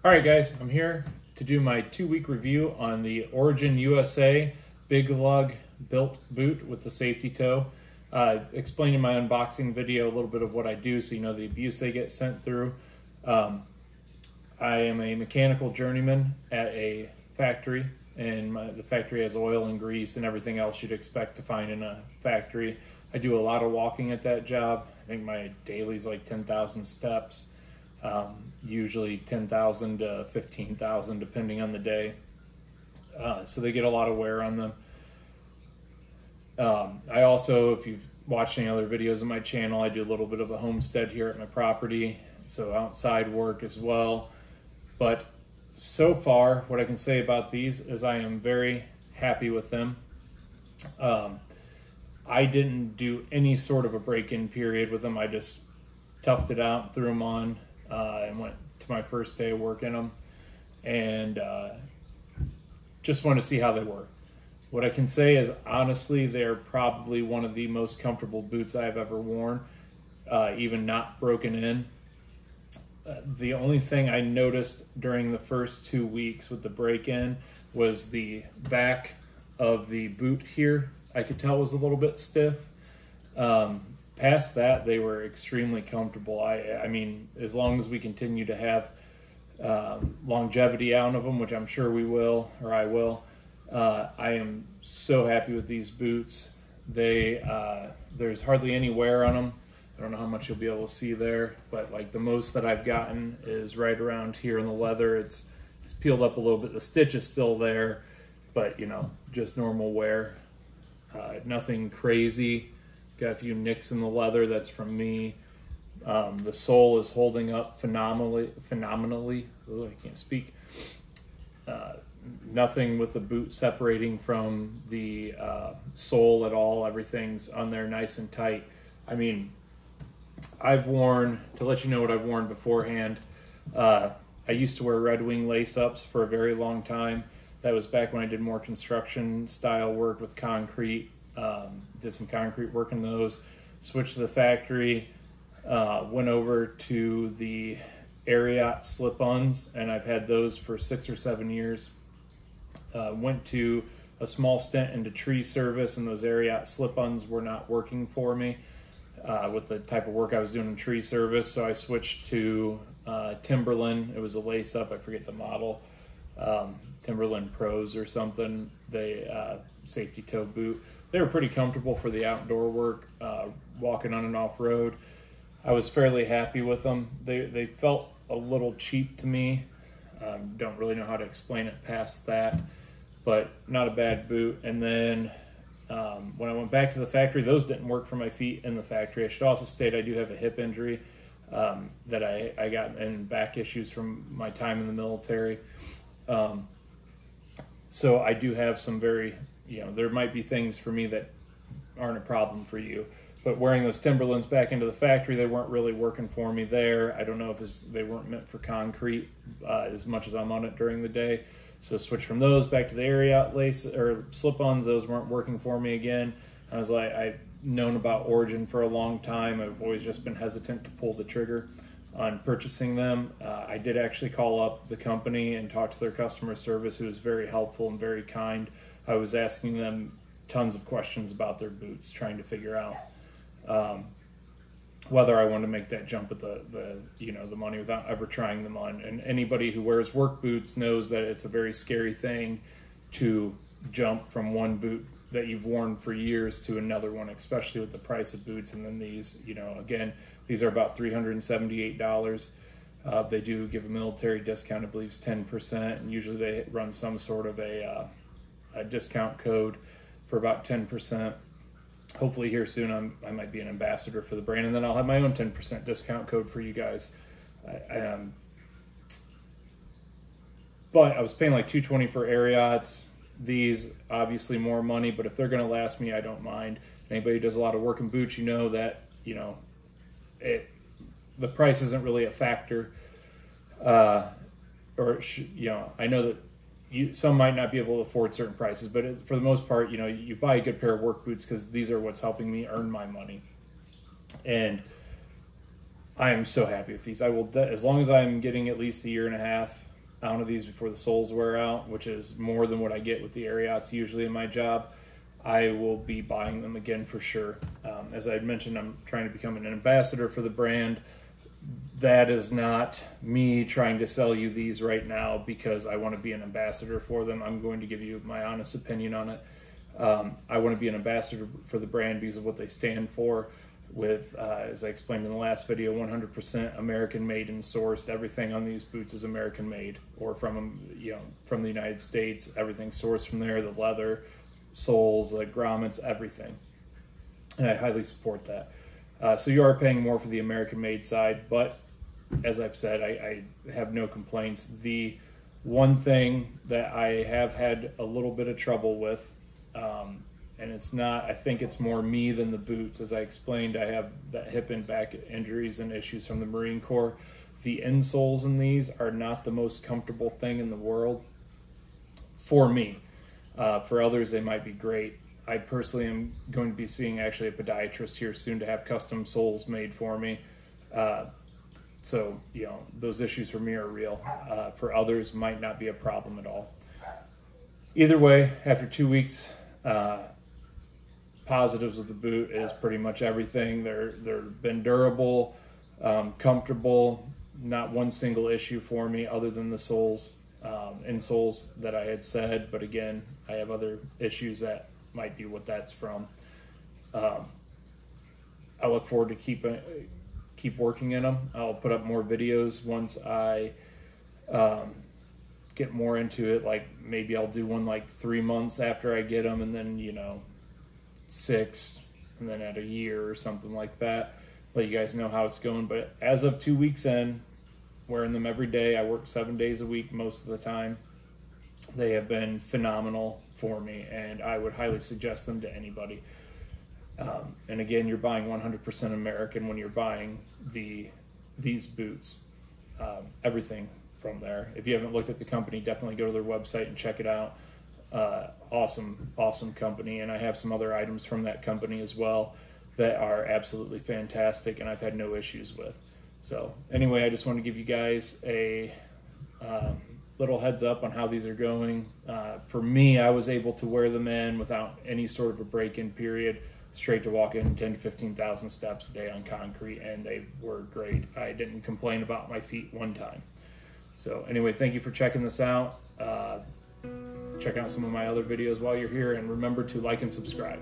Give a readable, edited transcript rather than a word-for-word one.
All right, guys, I'm here to do my 2-week review on the Origin USA Big Lug built boot with the safety toe. Explained in my unboxing video a little bit of what I do so you know the abuse they get sent through. I am a mechanical journeyman at a factory, and the factory has oil and grease and everything else you'd expect to find in a factory. I do a lot of walking at that job. I think my daily's like 10,000 steps. Usually 10,000 to 15,000 depending on the day. So they get a lot of wear on them. I also, if you've watched any other videos on my channel, I do a little bit of a homestead here at my property, so outside work as well. But so far, what I can say about these is I am very happy with them. I didn't do any sort of a break-in period with them. I just toughed it out, threw them on, and went to my first day of work in them, and just wanted to see how they were. What I can say is, honestly, they're probably one of the most comfortable boots I've ever worn, even not broken in. The only thing I noticed during the first 2 weeks with the break-in was the back of the boot here. I could tell was a little bit stiff. Past that, they were extremely comfortable. I mean, as long as we continue to have longevity out of them, which I'm sure we will, or I will, I am so happy with these boots. There's hardly any wear on them. I don't know how much you'll be able to see there, but like the most that I've gotten is right around here in the leather. It's peeled up a little bit. The stitch is still there, but you know, just normal wear. Nothing crazy. Got a few nicks in the leather. That's from me. The sole is holding up phenomenally. Oh, I can't speak. Nothing with the boot separating from the sole at all. Everything's on there nice and tight. I mean, I've worn, to let you know what I've worn beforehand, I used to wear Red Wing lace-ups for a very long time. That was back when I did more construction style work with concrete. Did some concrete work in those. Switched to the factory, went over to the Ariat slip-ons, and I've had those for 6 or 7 years. Went to a small stint into tree service, and those Ariat slip-ons were not working for me with the type of work I was doing in tree service, so I switched to Timberland. It was a lace-up, I forget the model, Timberland Pros or something. They safety toe boot. They were pretty comfortable for the outdoor work, walking on and off road. I was fairly happy with them. They felt a little cheap to me. Don't really know how to explain it past that, but not a bad boot. And then when I went back to the factory, those didn't work for my feet in the factory. I should also state I do have a hip injury that I got in back issues from my time in the military. So I do have some very, there might be things for me that aren't a problem for you. But wearing those Timberlands back into the factory, they weren't really working for me there. I don't know if they weren't meant for concrete as much as I'm on it during the day. So switch from those back to the Ariat lace or slip-ons. Those weren't working for me again. I was like, I've known about Origin for a long time. I've always just been hesitant to pull the trigger on purchasing them. I did actually call up the company and talk to their customer service, who was very helpful and very kind. I was asking them tons of questions about their boots, trying to figure out whether I want to make that jump with the money without ever trying them on. And anybody who wears work boots knows that it's a very scary thing to jump from one boot that you've worn for years to another one, especially with the price of boots. And then these, again, these are about $378. They do give a military discount, I believe it's 10%, and usually they run some sort of a discount code for about 10%. Hopefully here soon I might be an ambassador for the brand, and then I'll have my own 10% discount code for you guys. But I was paying like $220 for Ariats. These, obviously more money, but if they're going to last me, I don't mind. Anybody who does a lot of work in boots, that, the price isn't really a factor. I know that some might not be able to afford certain prices, but for the most part, you buy a good pair of work boots because these are what's helping me earn my money. And I am so happy with these. I will, as long as I'm getting at least a year and a half out of these before the soles wear out, which is more than what I get with the Ariats usually in my job, I will be buying them again for sure. As I mentioned, I'm trying to become an ambassador for the brand. That is not me trying to sell you these right now because I want to be an ambassador for them. I'm going to give you my honest opinion on it. I want to be an ambassador for the brand because of what they stand for. With, as I explained in the last video, 100% American made and sourced. Everything on these boots is American made, or from from the United States. Everything sourced from there. The leather, soles, the grommets, everything. And I highly support that. So you are paying more for the American made side, but as I've said, I have no complaints. The one thing that I have had a little bit of trouble with, and it's not, I think it's more me than the boots. As I explained, I have that hip and back injuries and issues from the Marine Corps. The insoles in these are not the most comfortable thing in the world for me. For others, they might be great. I personally am going to be seeing actually a podiatrist here soon to have custom soles made for me. So, those issues for me are real. For others, might not be a problem at all. Either way, after 2 weeks, positives of the boot is pretty much everything. They've been durable, comfortable, not one single issue for me other than the soles, insoles that I had said. But again, I have other issues that might be what that's from. I look forward to keep working in them. I'll put up more videos once I get more into it. Like maybe I'll do one like 3 months after I get them, and then 6, and then at a year or something like that. Let you guys know how it's going. But as of 2 weeks in, wearing them every day. I work 7 days a week most of the time. They have been phenomenal for me, and I would highly suggest them to anybody. And again, you're buying 100% American when you're buying these boots. Everything from there. If you haven't looked at the company, definitely go to their website and check it out. Awesome company, and I have some other items from that company as well that are absolutely fantastic and I've had no issues with. So anyway, I just want to give you guys a little heads up on how these are going. For me, I was able to wear them in without any sort of a break-in period, straight to walk in 10 to 15,000 steps a day on concrete, and they were great. I didn't complain about my feet one time. So anyway, thank you for checking this out. Check out some of my other videos while you're here, and remember to like and subscribe.